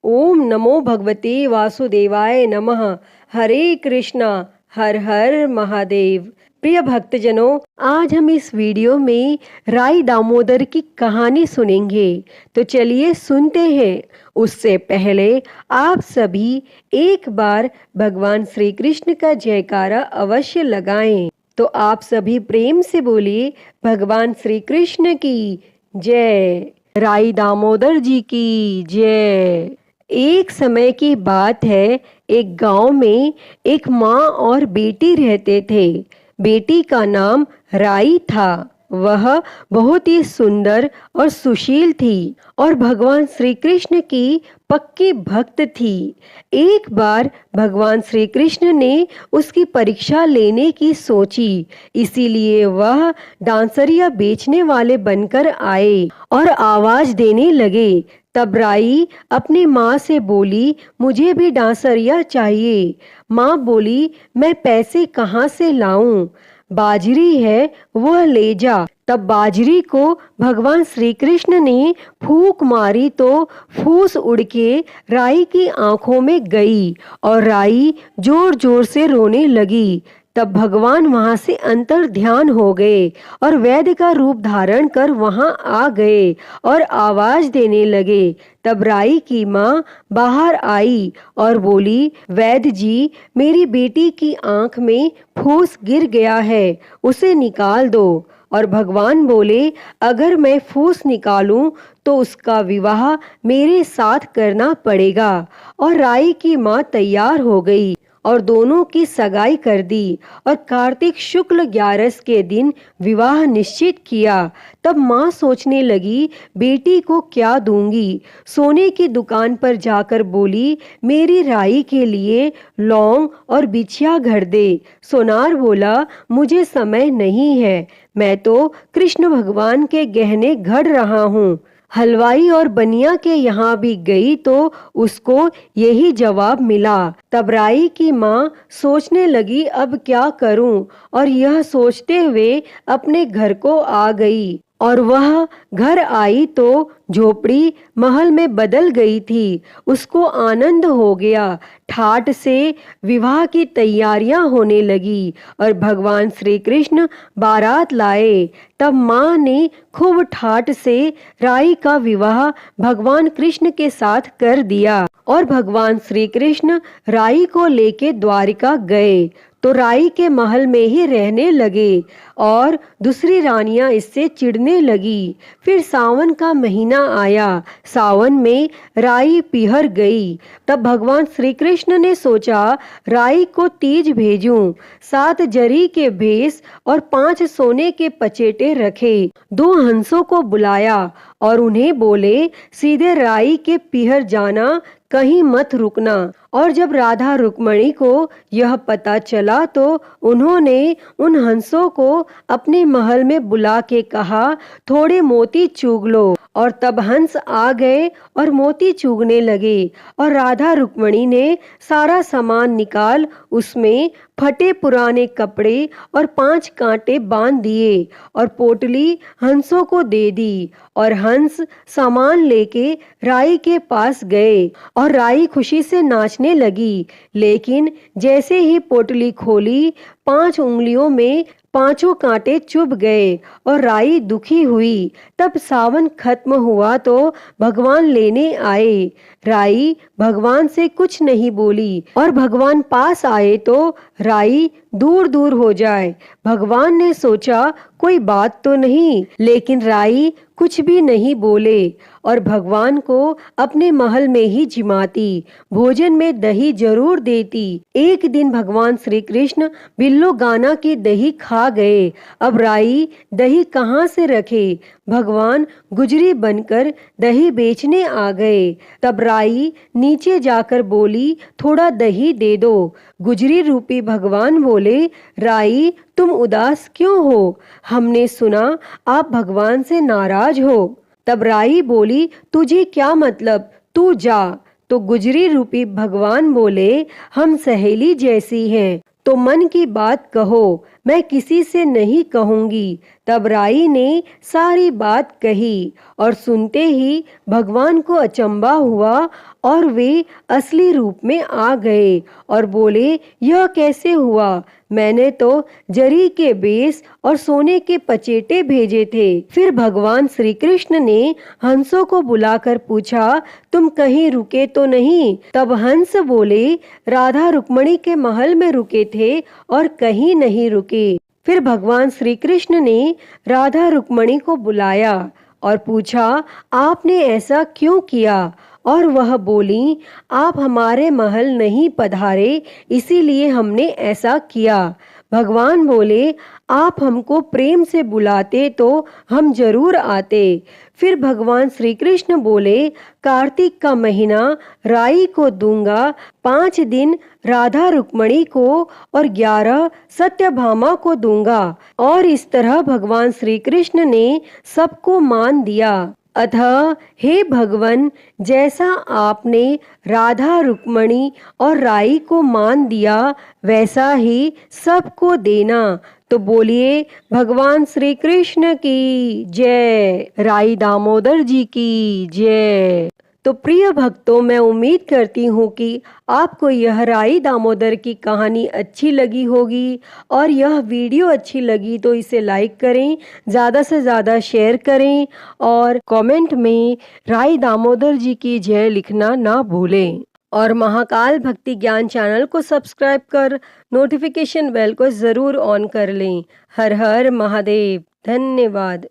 ओम नमो भगवते वासुदेवाय नमः। हरे कृष्णा हर हर महादेव। प्रिय भक्तजनों, आज हम इस वीडियो में राई दामोदर की कहानी सुनेंगे। तो चलिए सुनते हैं। उससे पहले आप सभी एक बार भगवान श्री कृष्ण का जयकारा अवश्य लगाएं। तो आप सभी प्रेम से बोलिए, भगवान श्री कृष्ण की जय, राई दामोदर जी की जय। एक समय की बात है, एक गांव में एक माँ और बेटी रहते थे। बेटी का नाम राई था। वह बहुत ही सुंदर और सुशील थी और भगवान श्री कृष्ण की पक्की भक्त थी। एक बार भगवान श्री कृष्ण ने उसकी परीक्षा लेने की सोची, इसीलिए वह डांसरिया बेचने वाले बनकर आए और आवाज देने लगे। तब राई अपनी माँ से बोली, मुझे भी डांसरिया चाहिए। माँ बोली, मैं पैसे कहाँ से लाऊं? बाजरी है, वह ले जा। तब बाजरी को भगवान श्री कृष्ण ने फूंक मारी तो फूस उड़ के राई की आंखों में गई और राई जोर जोर से रोने लगी। तब भगवान वहां से अंतर ध्यान हो गए और वैद्य का रूप धारण कर वहां आ गए और आवाज देने लगे। तब राई की माँ बाहर आई और बोली, वैद्य जी, मेरी बेटी की आंख में फूस गिर गया है, उसे निकाल दो। और भगवान बोले, अगर मैं फूस निकालूं तो उसका विवाह मेरे साथ करना पड़ेगा। और राई की माँ तैयार हो गई और दोनों की सगाई कर दी और कार्तिक शुक्ल 11 के दिन विवाह निश्चित किया। तब माँ सोचने लगी, बेटी को क्या दूंगी। सोने की दुकान पर जाकर बोली, मेरी राई के लिए लौंग और बिछिया घर दे। सोनार बोला, मुझे समय नहीं है, मैं तो कृष्ण भगवान के गहने घड़ रहा हूँ। हलवाई और बनिया के यहाँ भी गई तो उसको यही जवाब मिला। तब राई की माँ सोचने लगी, अब क्या करूं, और यह सोचते हुए अपने घर को आ गई। और वह घर आई तो झोपड़ी महल में बदल गई थी। उसको आनंद हो गया। ठाट से विवाह की तैयारियां होने लगी और भगवान श्री कृष्ण बारात लाए। तब माँ ने खूब ठाट से राई का विवाह भगवान कृष्ण के साथ कर दिया और भगवान श्री कृष्ण राई को लेके द्वारिका गए तो राई के महल में ही रहने लगे और दूसरी रानियां इससे चिढ़ने लगी। फिर सावन का महीना आया। सावन में राई पिहर गई। तब भगवान श्री कृष्ण ने सोचा, राई को तीज भेजूं। 7 जरी के भेस और 5 सोने के पचेटे रखे। 2 हंसों को बुलाया और उन्हें बोले, सीधे राई के पिहर जाना, कहीं मत रुकना। और जब राधा रुक्मणी को यह पता चला तो उन्होंने उन हंसों को अपने महल में बुला के कहा, थोड़े मोती चुग लो। और तब हंस आ गए और मोती चुगने लगे और राधा रुक्मणी ने सारा सामान निकाल उसमें फटे पुराने कपड़े और 5 कांटे बांध दिए और पोटली हंसों को दे दी। और हंस सामान लेके राई के पास गए और राई खुशी से नाचने लगी। लेकिन जैसे ही पोटली खोली, 5 उंगलियों में 5 कांटे चुभ गए और राई दुखी हुई। तब सावन खत्म हुआ तो भगवान लेने आए। राई भगवान से कुछ नहीं बोली और भगवान पास आए तो राई दूर दूर हो जाए। भगवान ने सोचा, कोई बात तो नहीं, लेकिन राई कुछ भी नहीं बोले और भगवान को अपने महल में ही जिमाती। भोजन में दही जरूर देती। एक दिन भगवान श्री कृष्ण बिल्लो गाना की दही खा गए। अब राई दही कहाँ से रखे। भगवान गुजरी बनकर दही बेचने आ गए। तब राई नीचे जाकर बोली, थोड़ा दही दे दो। गुजरी रूपी भगवान बोले, राई तुम उदास क्यों हो? हमने सुना आप भगवान से नाराज हो। तब राई बोली, तुझे क्या मतलब, तू जा। तो गुजरी रूपी भगवान बोले, हम सहेली जैसी हैं, तो मन की बात कहो, मैं किसी से नहीं कहूँगी। तब राई ने सारी बात कही और सुनते ही भगवान को अचंभा हुआ और वे असली रूप में आ गए और बोले, यह कैसे हुआ? मैंने तो जरी के बेस और सोने के पचेटे भेजे थे। फिर भगवान श्री कृष्ण ने हंसों को बुलाकर पूछा, तुम कहीं रुके तो नहीं? तब हंस बोले, राधा रुक्मणी के महल में रुके थे और कहीं नहीं रुके। फिर भगवान श्री कृष्ण ने राधा रुक्मणी को बुलाया और पूछा, आपने ऐसा क्यों किया? और वह बोली, आप हमारे महल नहीं पधारे, इसीलिए हमने ऐसा किया। भगवान बोले, आप हमको प्रेम से बुलाते तो हम जरूर आते। फिर भगवान श्री कृष्ण बोले, कार्तिक का महीना राई को दूंगा, 5 दिन राधा रुक्मणी को और 11 सत्यभामा को दूंगा। और इस तरह भगवान श्री कृष्ण ने सबको मान दिया। अतः हे भगवन, जैसा आपने राधा रुक्मणी और राई को मान दिया, वैसा ही सबको देना। तो बोलिए भगवान श्री कृष्ण की जय, राई दामोदर जी की जय। तो प्रिय भक्तों, मैं उम्मीद करती हूँ कि आपको यह राई दामोदर की कहानी अच्छी लगी होगी और यह वीडियो अच्छी लगी तो इसे लाइक करें, ज़्यादा से ज़्यादा शेयर करें और कमेंट में राई दामोदर जी की जय लिखना ना भूलें। और महाकाल भक्ति ज्ञान चैनल को सब्सक्राइब कर नोटिफिकेशन बेल को ज़रूर ऑन कर लें। हर हर महादेव। धन्यवाद।